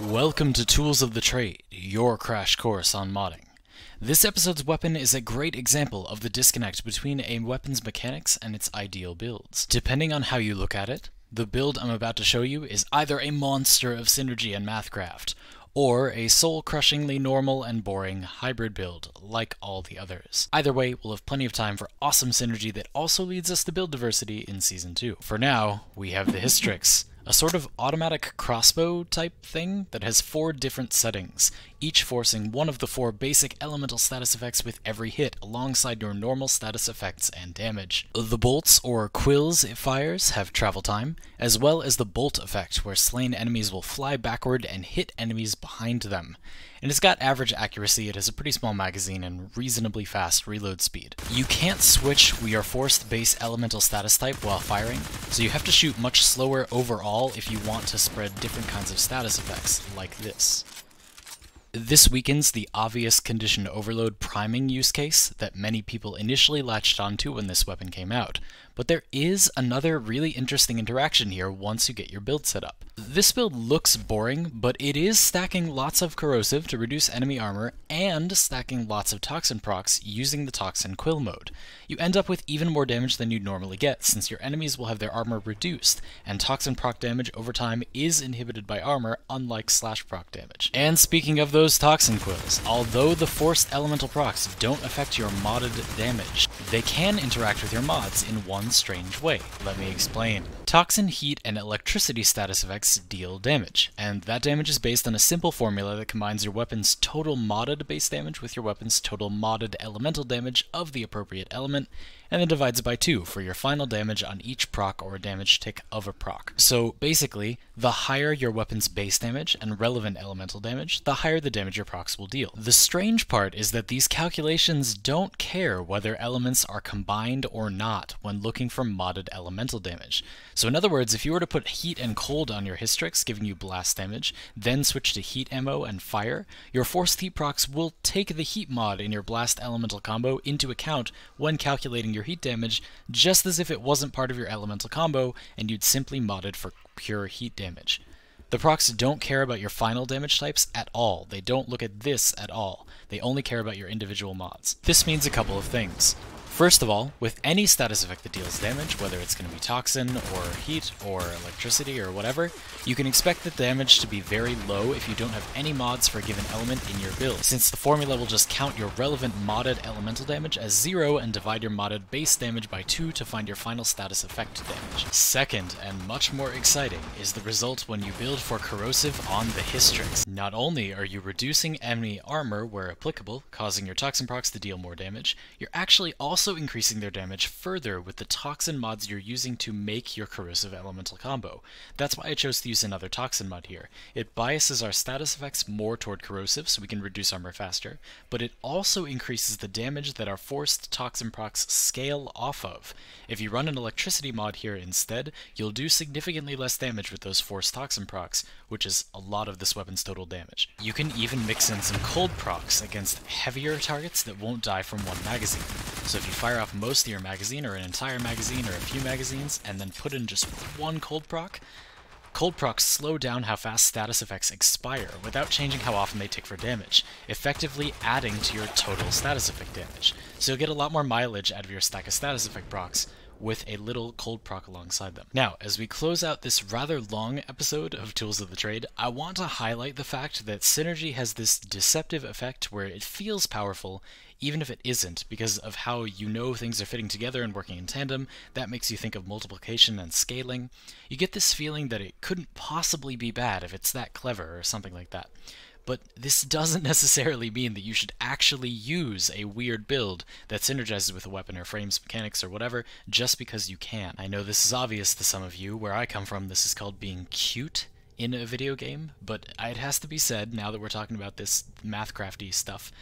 Welcome to Tools of the Trade, your crash course on modding. This episode's weapon is a great example of the disconnect between a weapon's mechanics and its ideal builds. Depending on how you look at it, the build I'm about to show you is either a monster of synergy and mathcraft, or a soul-crushingly normal and boring hybrid build, like all the others. Either way, we'll have plenty of time for awesome synergy that also leads us to build diversity in Season 2. For now, we have the Hystrix, a sort of automatic crossbow type thing that has 4 different settings, each forcing one of the 4 basic elemental status effects with every hit alongside your normal status effects and damage. The bolts, or quills it fires, have travel time, as well as the bolt effect where slain enemies will fly backward and hit enemies behind them. And it's got average accuracy, it has a pretty small magazine, and reasonably fast reload speed. You can't switch your forced base elemental status type while firing, so you have to shoot much slower overall if you want to spread different kinds of status effects, like this. This weakens the obvious condition overload priming use case that many people initially latched onto when this weapon came out, but there is another really interesting interaction here once you get your build set up. This build looks boring, but it is stacking lots of corrosive to reduce enemy armor and stacking lots of toxin procs using the toxin quill mode. You end up with even more damage than you'd normally get, since your enemies will have their armor reduced, and toxin proc damage over time is inhibited by armor, unlike slash proc damage. And speaking of those toxin quills, although the forced elemental procs don't affect your modded damage, they can interact with your mods in one strange way. Let me explain. Toxin, heat, and electricity status effects deal damage, and that damage is based on a simple formula that combines your weapon's total modded base damage with your weapon's total modded elemental damage of the appropriate element, and then divides by 2 for your final damage on each proc or damage tick of a proc. So basically, the higher your weapon's base damage and relevant elemental damage, the higher the damage your procs will deal. The strange part is that these calculations don't care whether elements are combined or not when looking for modded elemental damage. So in other words, if you were to put heat and cold on your Hystrix, giving you blast damage, then switch to heat ammo and fire, your forced heat procs will take the heat mod in your blast elemental combo into account when calculating your heat damage, just as if it wasn't part of your elemental combo and you'd simply modded for pure heat damage. The procs don't care about your final damage types at all. They don't look at this at all. They only care about your individual mods. This means a couple of things. First of all, with any status effect that deals damage, whether it's going to be toxin, or heat, or electricity, or whatever, you can expect the damage to be very low if you don't have any mods for a given element in your build, since the formula will just count your relevant modded elemental damage as 0 and divide your modded base damage by 2 to find your final status effect damage. Second, and much more exciting, is the result when you build for corrosive on the Hystrix. Not only are you reducing enemy armor where applicable, causing your toxin procs to deal more damage, you're actually also increasing their damage further with the toxin mods you're using to make your corrosive elemental combo. That's why I chose to use another toxin mod here. It biases our status effects more toward corrosive so we can reduce armor faster, but it also increases the damage that our forced toxin procs scale off of. If you run an electricity mod here instead, you'll do significantly less damage with those forced toxin procs, which is a lot of this weapon's total damage. You can even mix in some cold procs against heavier targets that won't die from one magazine. So if you fire off most of your magazine, or an entire magazine, or a few magazines, and then put in just one cold procs slow down how fast status effects expire without changing how often they tick for damage, effectively adding to your total status effect damage. So you'll get a lot more mileage out of your stack of status effect procs with a little cold proc alongside them. Now, as we close out this rather long episode of Tools of the Trade, I want to highlight the fact that synergy has this deceptive effect where it feels powerful, even if it isn't, because of how you know things are fitting together and working in tandem. That makes you think of multiplication and scaling. You get this feeling that it couldn't possibly be bad if it's that clever, or something like that. But this doesn't necessarily mean that you should actually use a weird build that synergizes with a weapon or frames mechanics or whatever just because you can. I know this is obvious to some of you. Where I come from, this is called being cute in a video game, but it has to be said, now that we're talking about this mathcrafty stuff,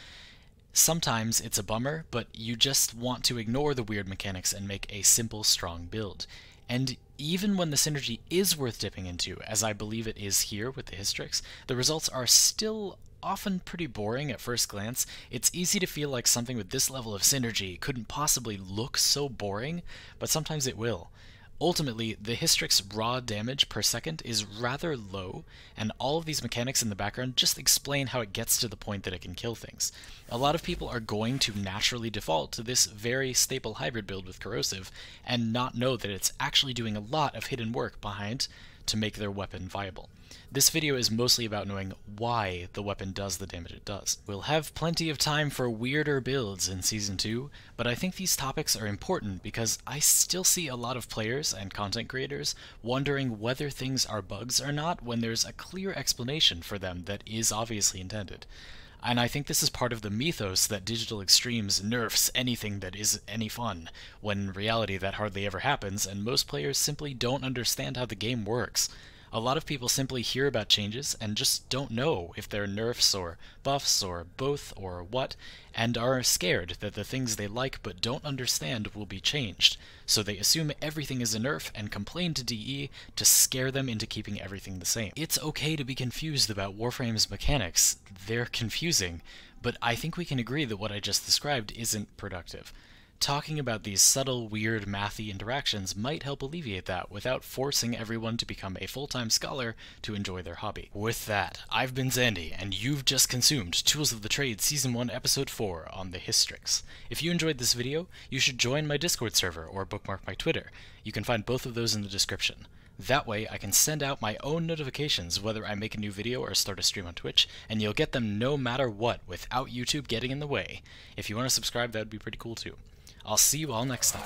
sometimes it's a bummer, but you just want to ignore the weird mechanics and make a simple, strong build. And even when the synergy is worth dipping into, as I believe it is here with the Hystrix, the results are still often pretty boring at first glance. It's easy to feel like something with this level of synergy couldn't possibly look so boring, but sometimes it will. Ultimately, the Hystrix raw damage per second is rather low, and all of these mechanics in the background just explain how it gets to the point that it can kill things. A lot of people are going to naturally default to this very staple hybrid build with corrosive, and not know that it's actually doing a lot of hidden work behind to make their weapon viable. This video is mostly about knowing why the weapon does the damage it does. We'll have plenty of time for weirder builds in Season 2, but I think these topics are important because I still see a lot of players and content creators wondering whether things are bugs or not when there's a clear explanation for them that is obviously intended. And I think this is part of the mythos that Digital Extremes nerfs anything that is any fun, when in reality that hardly ever happens, and most players simply don't understand how the game works. A lot of people simply hear about changes and just don't know if they're nerfs or buffs or both or what, and are scared that the things they like but don't understand will be changed, so they assume everything is a nerf and complain to DE to scare them into keeping everything the same. It's okay to be confused about Warframe's mechanics. They're confusing, but I think we can agree that what I just described isn't productive. Talking about these subtle, weird, mathy interactions might help alleviate that without forcing everyone to become a full-time scholar to enjoy their hobby. With that, I've been Zandy, and you've just consumed Tools of the Trade Season 1 Episode 4 on the Hystrix. If you enjoyed this video, you should join my Discord server or bookmark my Twitter. You can find both of those in the description. That way, I can send out my own notifications whether I make a new video or start a stream on Twitch, and you'll get them no matter what without YouTube getting in the way. If you want to subscribe, that would be pretty cool too. I'll see you all next time.